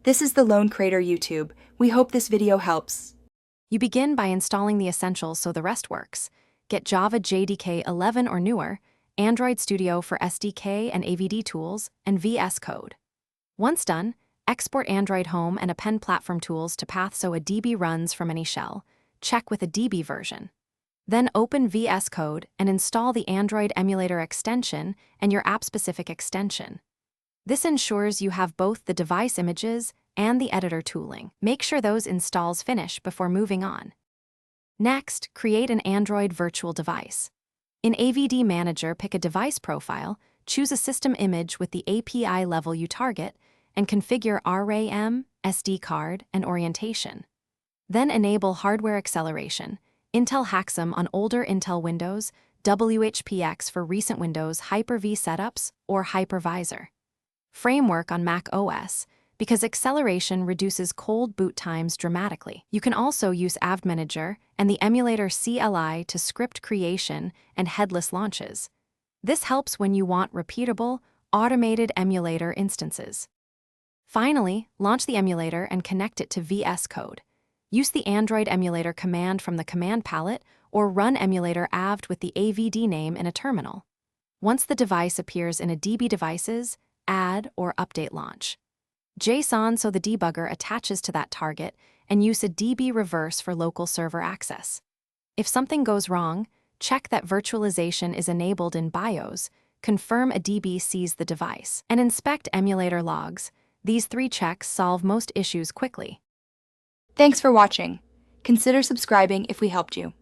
This is the Lone Crater YouTube. We hope this video helps. You begin by installing the essentials so the rest works. Get Java JDK 11 or newer, Android Studio for SDK and AVD tools, and VS Code. Once done, export Android Home and Append platform tools to path so a DB runs from any shell. Check with a DB version. Then open VS Code and install the Android Emulator extension and your app-specific extension. This ensures you have both the device images and the editor tooling. Make sure those installs finish before moving on. Next, create an Android virtual device. In AVD Manager, pick a device profile, choose a system image with the API level you target, and configure RAM, SD card, and orientation. Then enable hardware acceleration, Intel Haxum on older Intel Windows, WHPX for recent Windows Hyper-V setups, or Hypervisor. Framework on Mac OS, because acceleration reduces cold boot times dramatically. You can also use AVD Manager and the Emulator CLI to script creation and headless launches. This helps when you want repeatable, automated emulator instances. Finally, launch the emulator and connect it to VS Code. Use the Android Emulator command from the command palette or run emulator avd with the AVD name in a terminal. Once the device appears in a DB Devices, add or update launch. JSON so the debugger attaches to that target and use a DB reverse for local server access. If something goes wrong, check that virtualization is enabled in BIOS, confirm a DB sees the device, and inspect emulator logs. These 3 checks solve most issues quickly. Thanks for watching. Consider subscribing if we helped you.